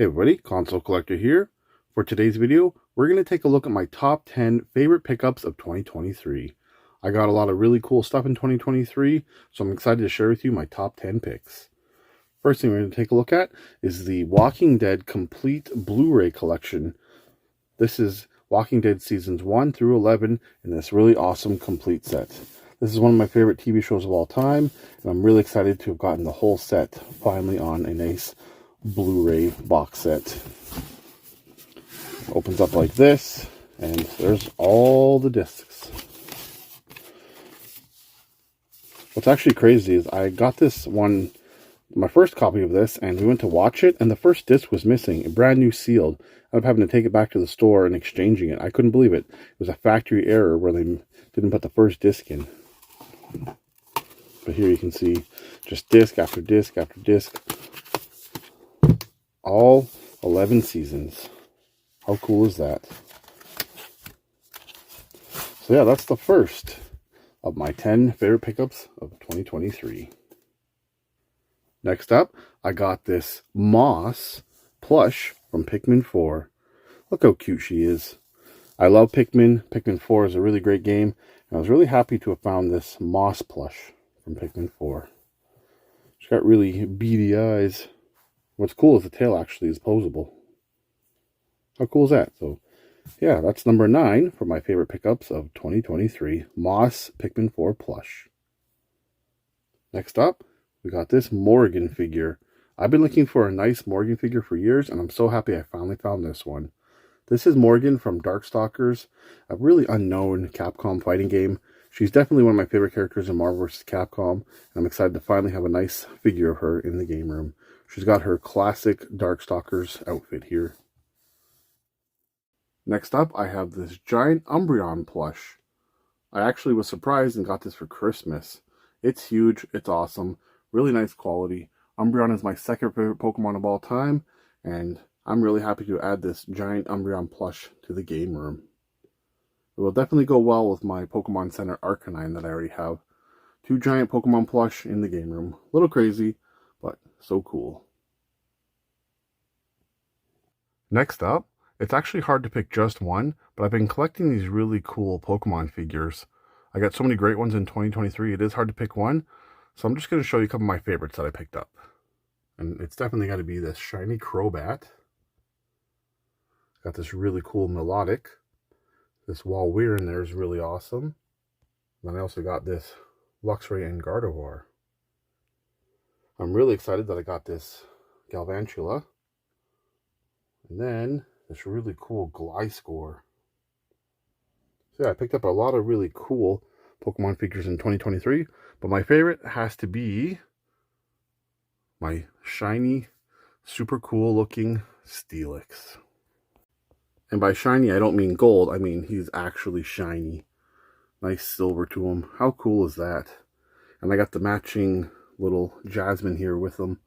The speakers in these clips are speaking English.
Hey everybody, Console Collector here. For today's video, we're going to take a look at my top 10 favorite pickups of 2023. I got a lot of really cool stuff in 2023, so I'm excited to share with you my top 10 picks. First thing we're going to take a look at is the Walking Dead Complete Blu-ray Collection. This is Walking Dead Seasons 1 through 11 in this really awesome complete set. This is one of my favorite TV shows of all time, and I'm really excited to have gotten the whole set finally on a nice Blu-ray box set. Opens up like this, and there's all the discs. What's actually crazy is I got this one, my first copy of this, and we went to watch it, and the first disc was missing, brand new sealed. I ended up having to take it back to the store and exchanging it. I couldn't believe it. It was a factory error where they didn't put the first disc in. But here you can see just disc after disc after disc. All 11 seasons. How cool is that? So yeah, that's the first of my 10 favorite pickups of 2023. Next up, I got this Moss plush from Pikmin 4. Look how cute she is. I love Pikmin. Pikmin 4 is a really great game, and I was really happy to have found this Moss plush from Pikmin 4. She's got really beady eyes. What's cool is the tail actually is posable. How cool is that? So, yeah, that's number 9 for my favorite pickups of 2023. Moss Pikmin 4 plush. Next up, we got this Morgan figure. I've been looking for a nice Morgan figure for years, and I'm so happy I finally found this one. This is Morgan from Darkstalkers, a really unknown Capcom fighting game. She's definitely one of my favorite characters in Marvel vs. Capcom, and I'm excited to finally have a nice figure of her in the game room. She's got her classic Darkstalkers outfit here. Next up, I have this giant Umbreon plush. I actually was surprised and got this for Christmas. It's huge, it's awesome, really nice quality. Umbreon is my second favorite Pokemon of all time, and I'm really happy to add this giant Umbreon plush to the game room. It will definitely go well with my Pokemon Center Arcanine that I already have. 2 giant Pokemon plush in the game room. A little crazy, but so cool. Next up, it's actually hard to pick just one, but I've been collecting these really cool Pokemon figures. I got so many great ones in 2023, it is hard to pick one, so I'm just going to show you a couple of my favorites that I picked up. And it's definitely got to be this shiny Crobat. Got this really cool Melodic. This Walweir in there is really awesome. And then I also got this Luxray and Gardevoir. I'm really excited that I got this Galvantula. And then this really cool Gliscor. So yeah, I picked up a lot of really cool Pokemon figures in 2023, but my favorite has to be my shiny, super cool looking Steelix. And by shiny, I don't mean gold, I mean he's actually shiny. Nice silver to him. How cool is that? And I got the matching little Jasmine here with them.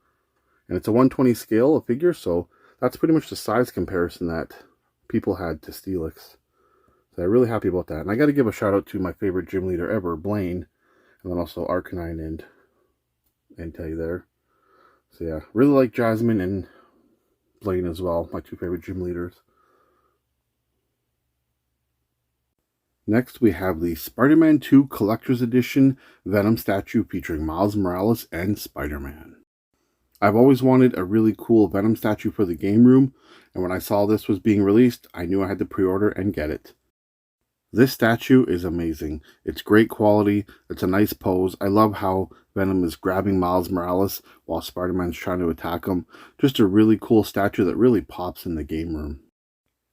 And it's a 1/20 scale of figure, so that's pretty much the size comparison that people had to Steelix. So I'm really happy about that. And I got to give a shout out to my favorite gym leader ever, Blaine. And then also Arcanine and Entei there. So yeah, really like Jasmine and Blaine as well. My 2 favorite gym leaders. Next, we have the Spider-Man 2 Collector's Edition Venom statue featuring Miles Morales and Spider-Man. I've always wanted a really cool Venom statue for the game room, and when I saw this was being released, I knew I had to pre-order and get it. This statue is amazing. It's great quality, it's a nice pose. I love how Venom is grabbing Miles Morales while Spider-Man's trying to attack him. Just a really cool statue that really pops in the game room.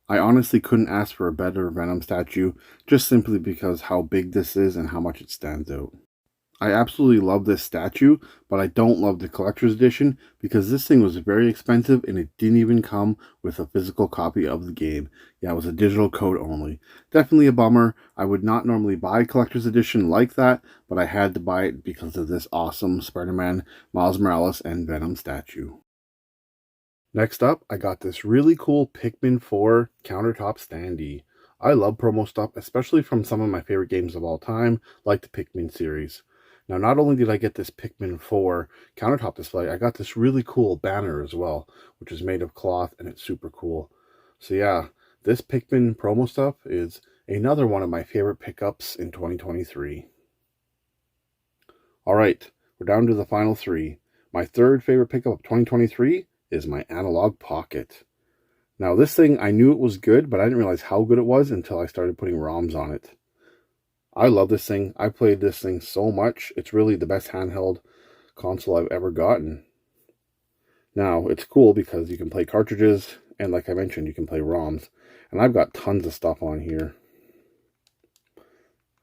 I honestly couldn't ask for a better Venom statue, just simply because how big this is and how much it stands out. I absolutely love this statue, but I don't love the collector's edition because this thing was very expensive and it didn't even come with a physical copy of the game. Yeah, it was a digital code only. Definitely a bummer. I would not normally buy a collector's edition like that, but I had to buy it because of this awesome Spider-Man, Miles Morales, and Venom statue. Next up, I got this really cool Pikmin 4 countertop standee. I love promo stuff, especially from some of my favorite games of all time, like the Pikmin series. Now, not only did I get this Pikmin 4 countertop display, I got this really cool banner as well, which is made of cloth and it's super cool. So yeah, this Pikmin promo stuff is another one of my favorite pickups in 2023. All right, we're down to the final three. My third favorite pickup of 2023 is my Analog Pocket. Now, this thing, I knew it was good, but I didn't realize how good it was until I started putting ROMs on it. I love this thing. I played this thing so much. It's really the best handheld console I've ever gotten. Now, it's cool because you can play cartridges, and like I mentioned, you can play ROMs. And I've got tons of stuff on here.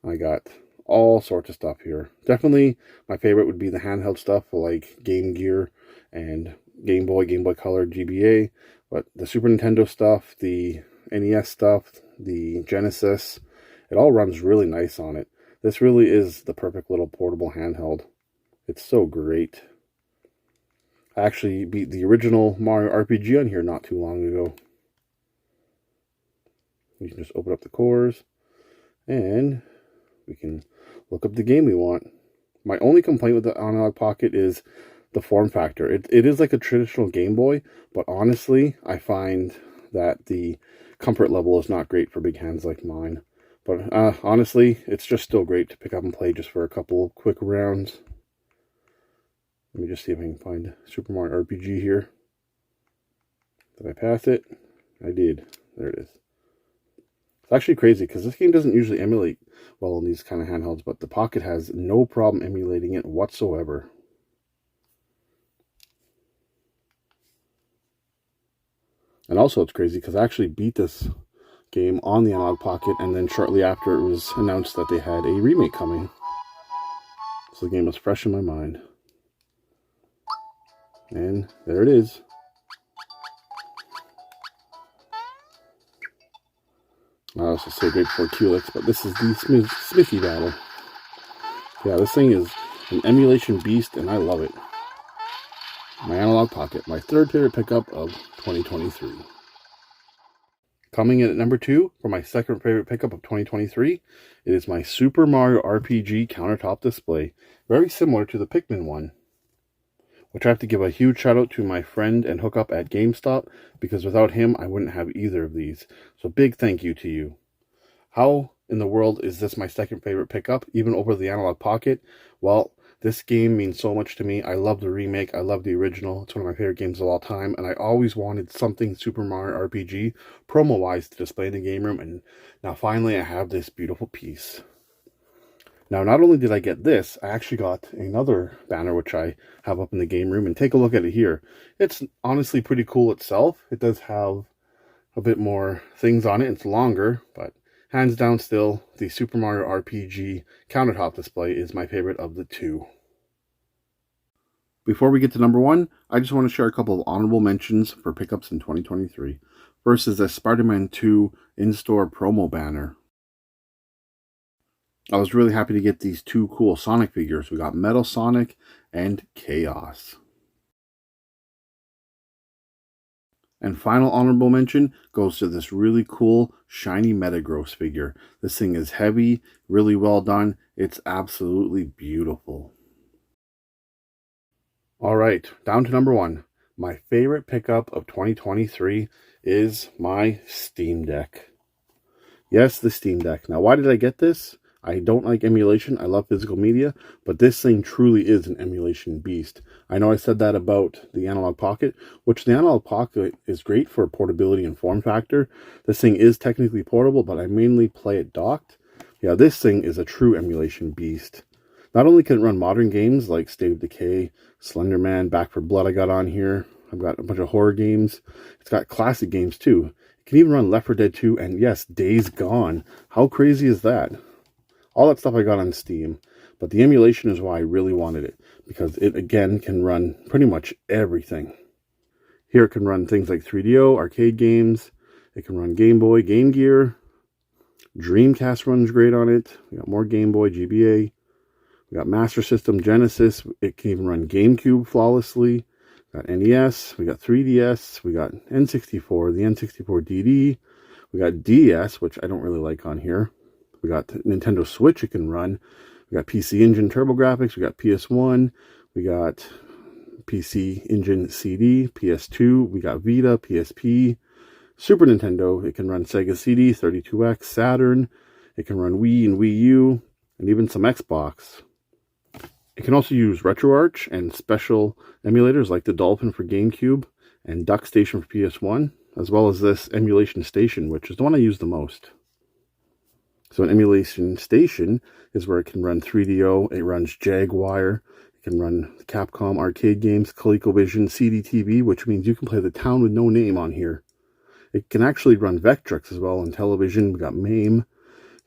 I got all sorts of stuff here. Definitely my favorite would be the handheld stuff like Game Gear and Game Boy Color, GBA. But the Super Nintendo stuff, the NES stuff, the Genesis, it all runs really nice on it. This really is the perfect little portable handheld. It's so great. I actually beat the original Mario RPG on here not too long ago. You can just open up the cores and we can look up the game we want. My only complaint with the Analog Pocket is the form factor. It is like a traditional Game Boy, but honestly, I find that the comfort level is not great for big hands like mine. But honestly, it's just still great to pick up and play just for a couple of quick rounds. Let me just see if I can find Super Mario RPG here. Did I pass it? I did. There it is. It's actually crazy because this game doesn't usually emulate well in these kind of handhelds, but the Pocket has no problem emulating it whatsoever. And also it's crazy because I actually beat this game on the Analog Pocket, and then shortly after it was announced that they had a remake coming. So the game was fresh in my mind. And there it is. I also say great for Culex, but this is the Smithy battle. Yeah, this thing is an emulation beast, and I love it. My Analog Pocket, my third favorite pickup of 2023. Coming in at number 2 for my second favorite pickup of 2023, it is my Super Mario RPG countertop display, very similar to the Pikmin one, which I have to give a huge shout out to my friend and hookup at GameStop, because without him, I wouldn't have either of these. So big thank you to you. How in the world is this my second favorite pickup, even over the Analog Pocket? Well, this game means so much to me. I love the remake. I love the original. It's one of my favorite games of all time, and I always wanted something Super Mario RPG promo-wise to display in the game room, and now finally I have this beautiful piece. Now, not only did I get this, I actually got another banner which I have up in the game room, and take a look at it here. It's honestly pretty cool itself. It does have a bit more things on it. It's longer, but hands down still, the Super Mario RPG countertop display is my favorite of the two. Before we get to number 1, I just want to share a couple of honorable mentions for pickups in 2023. First is the Spider-Man 2 in-store promo banner. I was really happy to get these two cool Sonic figures. We got Metal Sonic and Chaos. And final honorable mention goes to this really cool shiny Metagross figure. This thing is heavy, really well done. It's absolutely beautiful. All right, down to number 1. My favorite pickup of 2023 is my Steam Deck. Yes, the Steam Deck. Now, why did I get this? I don't like emulation. I love physical media, but this thing truly is an emulation beast. I know I said that about the Analog Pocket, which the Analog Pocket is great for portability and form factor. This thing is technically portable, but I mainly play it docked. Yeah, this thing is a true emulation beast. Not only can it run modern games like State of Decay, Slender Man, Back 4 Blood I got on here. I've got a bunch of horror games. It's got classic games too. It can even run Left 4 Dead 2 and yes, Days Gone. How crazy is that? All that stuff I got on Steam, but the emulation is why I really wanted it, because it, again, can run pretty much everything. Here it can run things like 3DO, arcade games, it can run Game Boy, Game Gear, Dreamcast runs great on it, we got more Game Boy, GBA, we got Master System, Genesis, it can even run GameCube flawlessly, we got NES, we got 3DS, we got N64, the N64 DD, we got DS, which I don't really like on here. We got Nintendo Switch it can run. We got PC Engine TurboGrafx, we got PS1, we got PC Engine CD, PS2, we got Vita, PSP, Super Nintendo. It can run Sega CD, 32X, Saturn. It can run Wii and Wii U, and even some Xbox. It can also use RetroArch and special emulators like the Dolphin for GameCube and DuckStation for PS1, as well as this Emulation Station, which is the one I use the most. So an Emulation Station is where it can run 3DO, it runs Jaguar, it can run Capcom arcade games, ColecoVision, CDTV, which means you can play The Town with No Name on here. It can actually run Vectrex as well on television. We got MAME,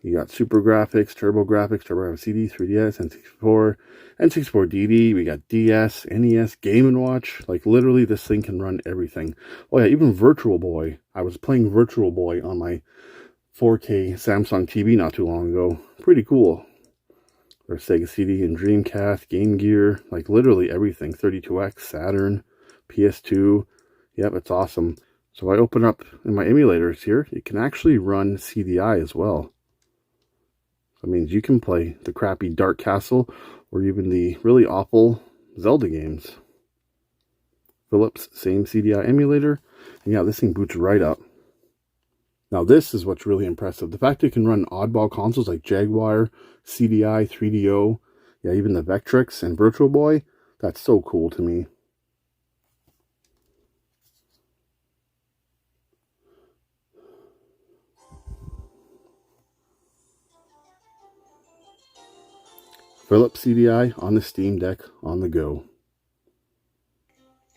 you got SuperGrafx, TurboGrafx CD, 3DS, N64, N64DD, we got DS, NES, Game & Watch. Like, literally, this thing can run everything. Oh yeah, even Virtual Boy. I was playing Virtual Boy on my 4K Samsung TV not too long ago. Pretty cool. There's Sega CD and Dreamcast, Game Gear, like literally everything. 32X, Saturn, PS2. Yep, it's awesome. So I open up in my emulators here, it can actually run CDI as well. That means you can play the crappy Dark Castle or even the really awful Zelda games. Philips, same CDI emulator. And yeah, this thing boots right up. Now this is what's really impressive. The fact it can run oddball consoles like Jaguar, CDI, 3DO, yeah, even the Vectrex and Virtual Boy. That's so cool to me. Philips CDI on the Steam Deck on the go.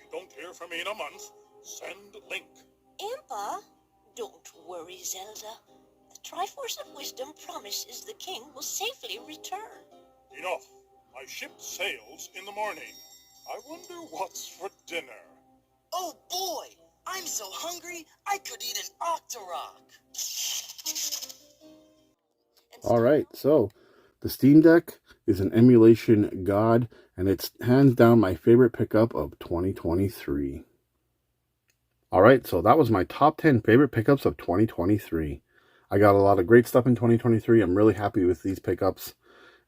You don't hear from me in a month? Send link. Impa, don't worry, Zelda. The Triforce of Wisdom promises the king will safely return. Enough. My ship sails in the morning. I wonder what's for dinner. Oh boy! I'm so hungry, I could eat an Octorok. Alright, so the Steam Deck is an emulation god, and it's hands down my favorite pickup of 2023. Alright, so that was my top 10 favorite pickups of 2023. I got a lot of great stuff in 2023. I'm really happy with these pickups,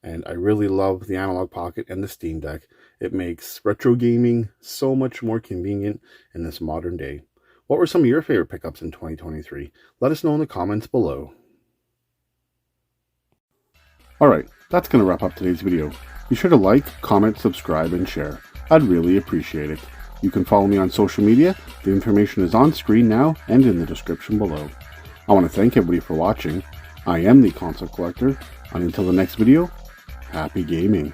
and I really love the Analog Pocket and the Steam Deck. It makes retro gaming so much more convenient in this modern day. What were some of your favorite pickups in 2023? Let us know in the comments below. Alright, that's going to wrap up today's video. Be sure to like, comment, subscribe, and share. I'd really appreciate it. You can follow me on social media. The information is on screen now and in the description below. I want to thank everybody for watching. I am the Console Collector, and until the next video, happy gaming.